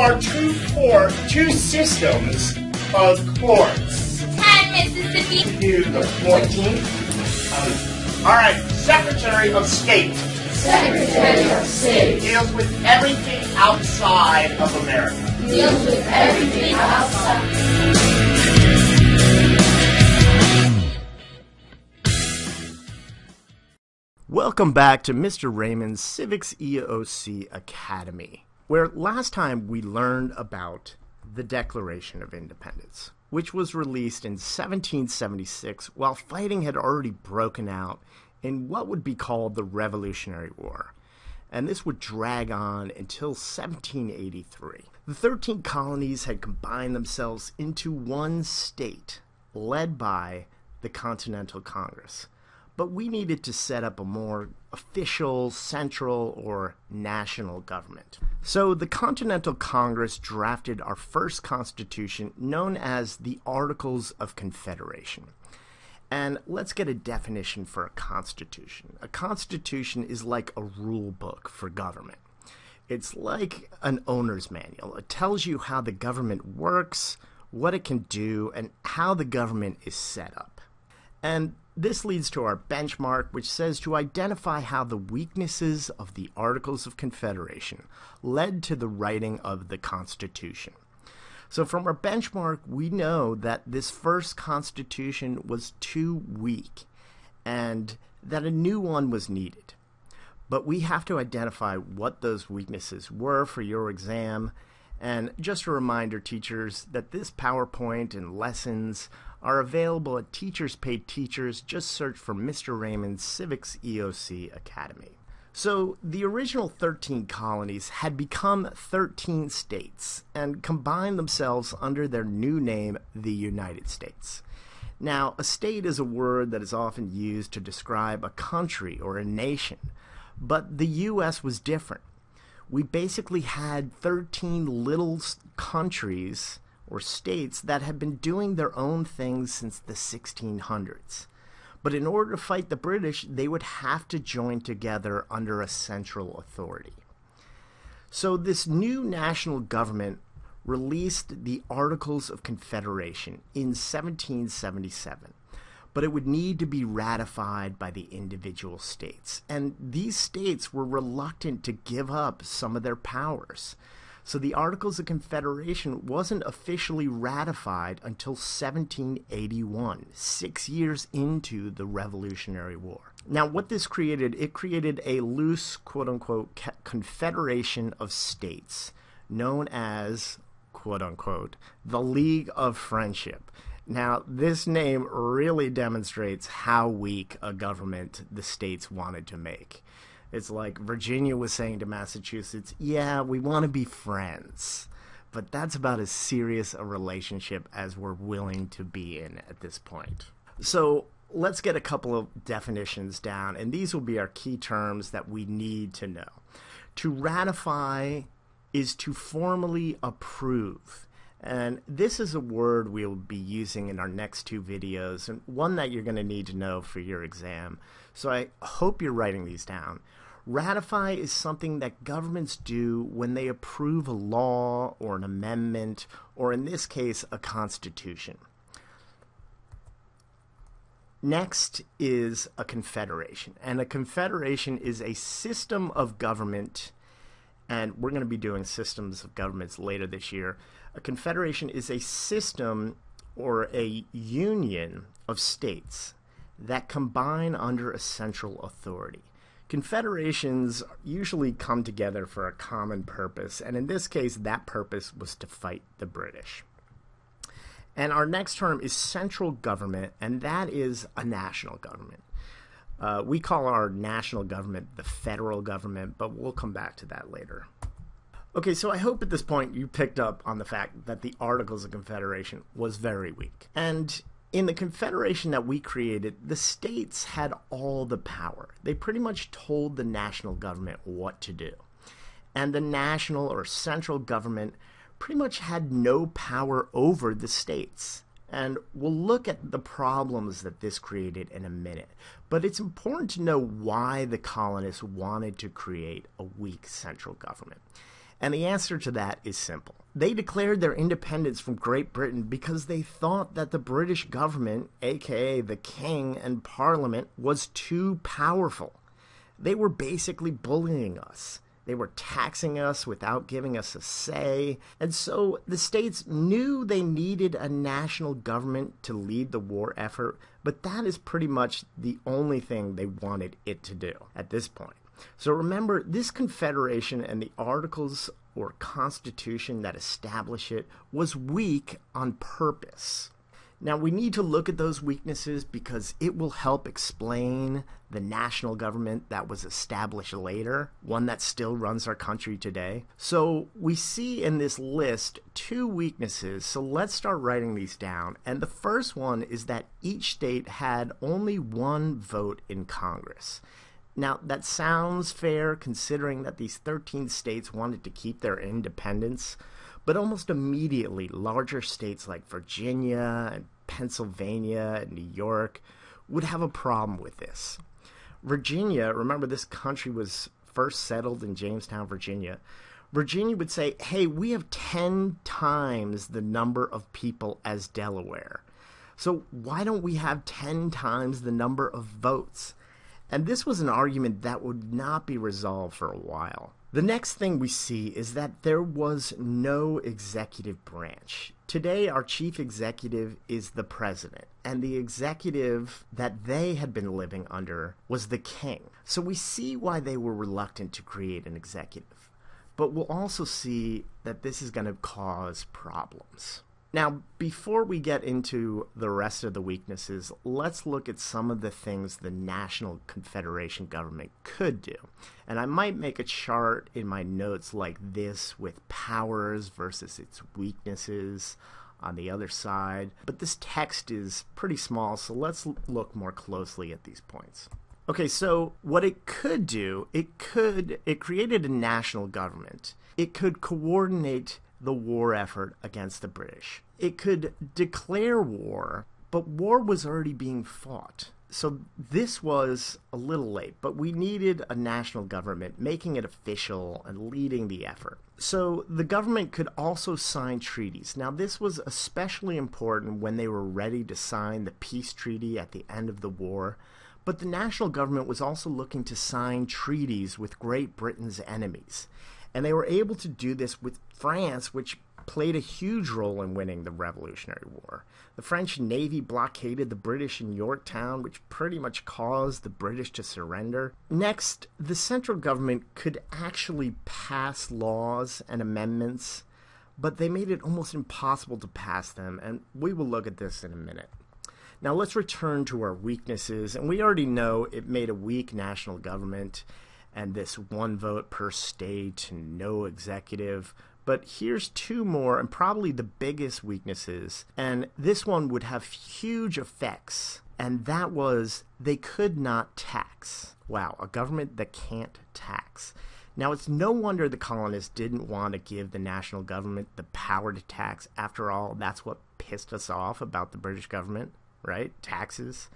are two systems of courts? 10, Mississippi. To the 14th. All right, Secretary of State. Secretary of State Deals with everything outside of America. deals with everything outside. Welcome back to Mr. Raymond's Civics EOC Academy, where last time we learned about the Declaration of Independence, which was released in 1776 while fighting had already broken out in what would be called the Revolutionary War, and this would drag on until 1783. The 13 colonies had combined themselves into one state, led by the Continental Congress. But we needed to set up a more official, central, or national government. So the Continental Congress drafted our first constitution, known as the Articles of Confederation. And let's get a definition for a constitution. A constitution is like a rule book for government. It's like an owner's manual. It tells you how the government works, what it can do, and how the government is set up. And this leads to our benchmark, which says to identify how the weaknesses of the Articles of Confederation led to the writing of the Constitution. So from our benchmark, we know that this first Constitution was too weak and that a new one was needed. But we have to identify what those weaknesses were for your exam. And just a reminder, teachers, that this PowerPoint and lessons are available at Teachers Pay Teachers. Just search for Mr. Raymond's Civics EOC Academy. So the original 13 colonies had become 13 states and combined themselves under their new name, the United States. Now, a state is a word that is often used to describe a country or a nation, but the U.S. was different. We basically had 13 little countries or states that had been doing their own things since the 1600s. But in order to fight the British, they would have to join together under a central authority. So this new national government released the Articles of Confederation in 1777. But it would need to be ratified by the individual states. And these states were reluctant to give up some of their powers. So the Articles of Confederation wasn't officially ratified until 1781, 6 years into the Revolutionary War. Now, what this created, it created a loose, quote-unquote, confederation of states known as, quote-unquote, the League of Friendship. Now, this name really demonstrates how weak a government the states wanted to make. It's like Virginia was saying to Massachusetts, yeah, we want to be friends. But that's about as serious a relationship as we're willing to be in at this point. So let's get a couple of definitions down, and these will be our key terms that we need to know. To ratify is to formally approve. And this is a word we'll be using in our next two videos, and one that you're going to need to know for your exam. So I hope you're writing these down. Ratify is something that governments do when they approve a law or an amendment, or in this case, a constitution. Next is a confederation, and a confederation is a system of government, and we're going to be doing systems of governments later this year. A confederation is a system or a union of states that combine under a central authority. Confederations usually come together for a common purpose, and in this case, that purpose was to fight the British. And our next term is central government, and that is a national government. We call our national government the federal government, but we'll come back to that later. Okay, so I hope at this point you picked up on the fact that the Articles of Confederation was very weak. And in the Confederation that we created, the states had all the power. They pretty much told the national government what to do. And the national or central government pretty much had no power over the states. And we'll look at the problems that this created in a minute. But it's important to know why the colonists wanted to create a weak central government. And the answer to that is simple. They declared their independence from Great Britain because they thought that the British government, aka the King and Parliament, was too powerful. They were basically bullying us. They were taxing us without giving us a say. And so the states knew they needed a national government to lead the war effort, but that is pretty much the only thing they wanted it to do at this point. So remember, this confederation and the Articles or Constitution that establish it was weak on purpose. Now, we need to look at those weaknesses because it will help explain the national government that was established later, one that still runs our country today. So we see in this list 2 weaknesses, so let's start writing these down. And the first one is that each state had only 1 vote in Congress. Now, that sounds fair considering that these 13 states wanted to keep their independence, but almost immediately larger states like Virginia and Pennsylvania and New York would have a problem with this. Virginia, remember this country was first settled in Jamestown, Virginia. Virginia would say, hey, we have 10 times the number of people as Delaware. So why don't we have 10 times the number of votes? And this was an argument that would not be resolved for a while. The next thing we see is that there was no executive branch. Today, our chief executive is the president, and the executive that they had been living under was the king. So we see why they were reluctant to create an executive. But we'll also see that this is going to cause problems. Now, before we get into the rest of the weaknesses, let's look at some of the things the National Confederation government could do. And I might make a chart in my notes like this with powers versus its weaknesses on the other side. But this text is pretty small, so let's look more closely at these points. Okay, so what it could do, it created a national government. It could coordinate the war effort against the British. It could declare war, but war was already being fought. So this was a little late, but we needed a national government making it official and leading the effort. So the government could also sign treaties. Now this was especially important when they were ready to sign the peace treaty at the end of the war. But the national government was also looking to sign treaties with Great Britain's enemies. And they were able to do this with France, which played a huge role in winning the Revolutionary War. The French Navy blockaded the British in Yorktown, which pretty much caused the British to surrender. Next, the central government could actually pass laws and amendments, but they made it almost impossible to pass them, and we will look at this in a minute. Now let's return to our weaknesses, and we already know it made a weak national government, and this 1 vote per state and no executive. But here's 2 more, and probably the biggest weaknesses, and this one would have huge effects, and that was they could not tax. Wow, a government that can't tax. Now, it's no wonder the colonists didn't want to give the national government the power to tax. After all, that's what pissed us off about the British government, right? Taxes.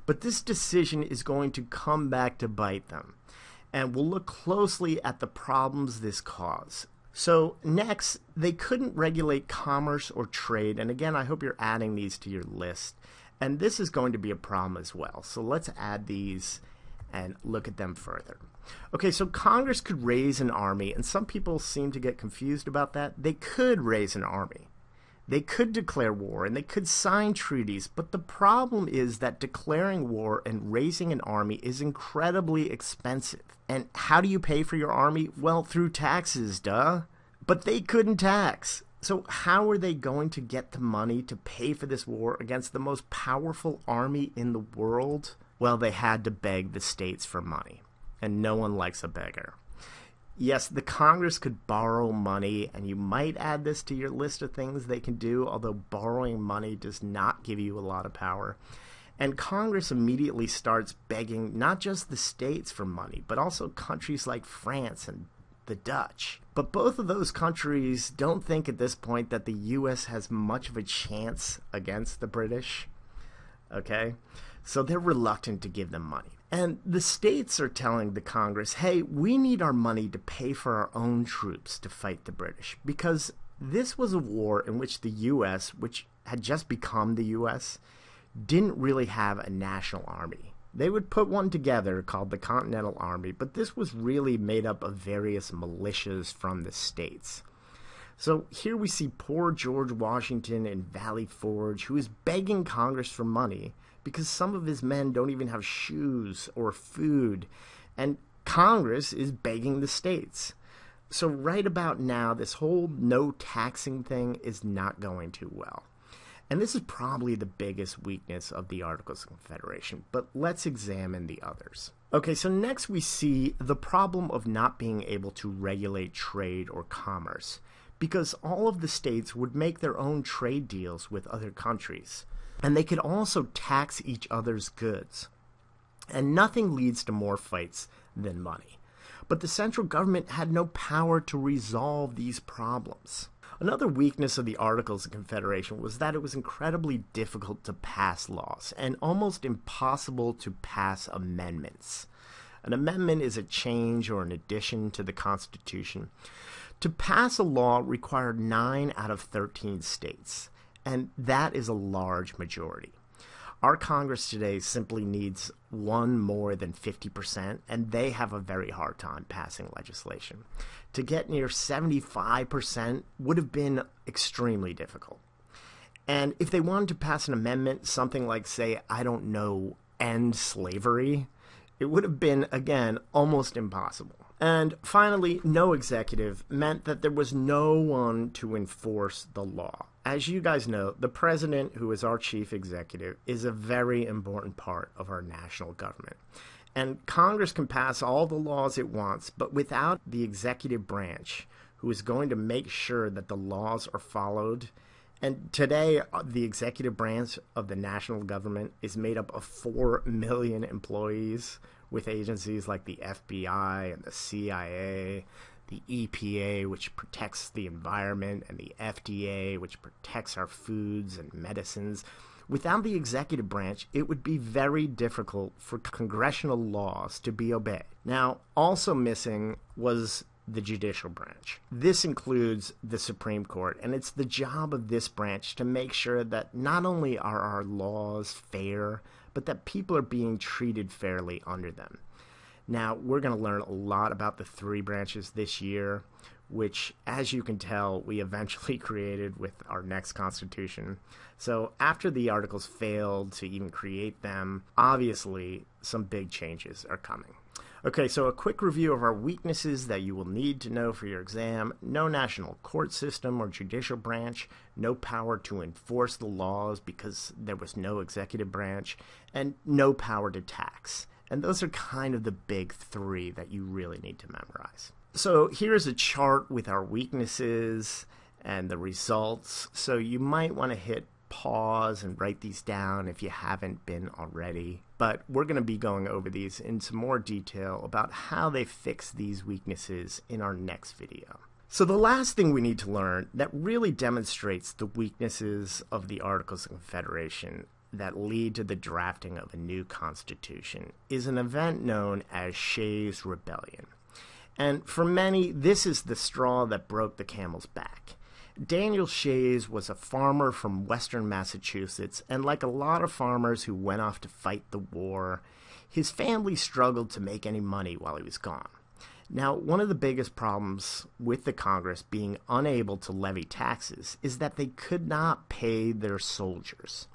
But this decision is going to come back to bite them. And we'll look closely at the problems this caused. So next, they couldn't regulate commerce or trade. And again, I hope you're adding these to your list. And this is going to be a problem as well. So let's add these and look at them further. Okay, so Congress could raise an army, and some people seem to get confused about that. They could raise an army. They could declare war, and they could sign treaties, but the problem is that declaring war and raising an army is incredibly expensive. And how do you pay for your army? Well, through taxes, duh. But they couldn't tax. So how are they going to get the money to pay for this war against the most powerful army in the world? Well, they had to beg the states for money, and no one likes a beggar. Yes, the Congress could borrow money, and you might add this to your list of things they can do, although borrowing money does not give you a lot of power. And Congress immediately starts begging not just the states for money, but also countries like France and the Dutch. But both of those countries don't think at this point that the U.S. has much of a chance against the British. Okay? So they're reluctant to give them money. And the states are telling the Congress, hey, we need our money to pay for our own troops to fight the British, because this was a war in which the U.S., which had just become the U.S., didn't really have a national army. They would put one together called the Continental Army, but this was really made up of various militias from the states. So here we see poor George Washington in Valley Forge, who is begging Congress for money because some of his men don't even have shoes or food, and Congress is begging the states. So right about now, this whole no taxing thing is not going too well. And this is probably the biggest weakness of the Articles of Confederation, but let's examine the others. Okay, so next we see the problem of not being able to regulate trade or commerce, because all of the states would make their own trade deals with other countries, and they could also tax each other's goods. And nothing leads to more fights than money. But the central government had no power to resolve these problems. Another weakness of the Articles of Confederation was that it was incredibly difficult to pass laws and almost impossible to pass amendments. An amendment is a change or an addition to the Constitution. To pass a law required 9 out of 13 states, and that is a large majority. Our Congress today simply needs one more than 50%, and they have a very hard time passing legislation. To get near 75% would have been extremely difficult. And if they wanted to pass an amendment, something like, say, I don't know, end slavery, it would have been, again, almost impossible. And finally, no executive meant that there was no one to enforce the law. As you guys know, the president, who is our chief executive, is a very important part of our national government. And Congress can pass all the laws it wants, but without the executive branch, who is going to make sure that the laws are followed. And today, the executive branch of the national government is made up of 4 million employees, with agencies like the FBI and the CIA, the EPA, which protects the environment, and the FDA, which protects our foods and medicines. Without the executive branch, it would be very difficult for congressional laws to be obeyed. Now, also missing was the judicial branch. This includes the Supreme Court, and it's the job of this branch to make sure that not only are our laws fair, but that people are being treated fairly under them. Now, we're going to learn a lot about the 3 branches this year, which, as you can tell, we eventually created with our next Constitution. So after the Articles failed to even create them, obviously some big changes are coming. Okay, so a quick review of our weaknesses that you will need to know for your exam. No national court system or judicial branch, no power to enforce the laws because there was no executive branch, and no power to tax. And those are kind of the big 3 that you really need to memorize. So here's a chart with our weaknesses and the results. So you might want to hit pause and write these down if you haven't been already. But we're going to be going over these in some more detail about how they fix these weaknesses in our next video. So the last thing we need to learn that really demonstrates the weaknesses of the Articles of Confederation that lead to the drafting of a new constitution is an event known as Shays' Rebellion. And for many, this is the straw that broke the camel's back. Daniel Shays was a farmer from western Massachusetts, and like a lot of farmers who went off to fight the war, his family struggled to make any money while he was gone. Now, one of the biggest problems with the Congress being unable to levy taxes is that they could not pay their soldiers.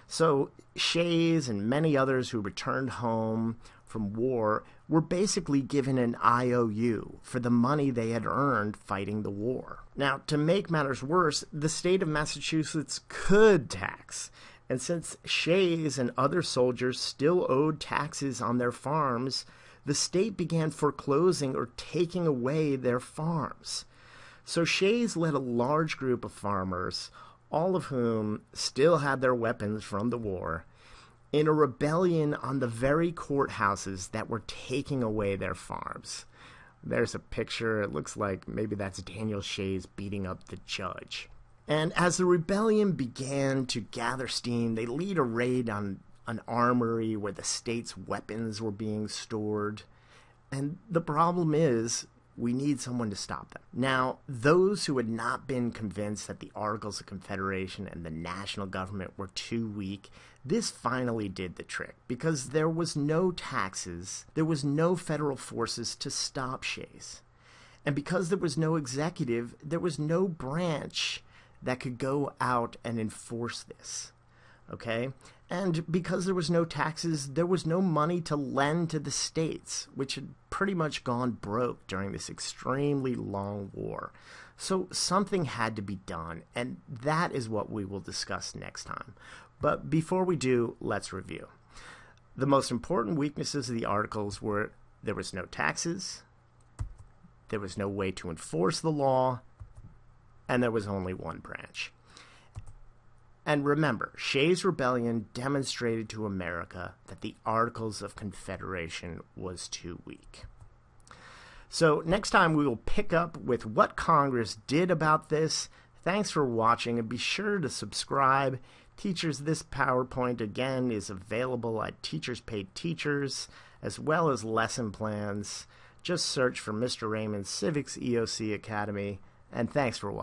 So Shays and many others who returned home from war were basically given an IOU for the money they had earned fighting the war. Now, to make matters worse, the state of Massachusetts could tax. And since Shays and other soldiers still owed taxes on their farms, the state began foreclosing or taking away their farms. So Shays led a large group of farmers, all of whom still had their weapons from the war, in a rebellion on the very courthouses that were taking away their farms. There's a picture. It looks like maybe that's Daniel Shays beating up the judge. And as the rebellion began to gather steam, they lead a raid on an armory where the state's weapons were being stored. And the problem is, we need someone to stop them. Now, those who had not been convinced that the Articles of Confederation and the national government were too weak, this finally did the trick, because there was no taxes, there was no federal forces to stop Shays. And because there was no executive, there was no branch that could go out and enforce this. Okay? And because there was no taxes, there was no money to lend to the states, which had pretty much gone broke during this extremely long war. So something had to be done, and that is what we will discuss next time. But before we do, let's review. The most important weaknesses of the Articles were there was no taxes, there was no way to enforce the law, and there was only one branch. And remember, Shays' Rebellion demonstrated to America that the Articles of Confederation was too weak. So next time we will pick up with what Congress did about this. Thanks for watching, and be sure to subscribe. Teachers, this PowerPoint again is available at Teachers Pay Teachers, as well as lesson plans. Just search for Mr. Raymond's Civics EOC Academy, and thanks for watching.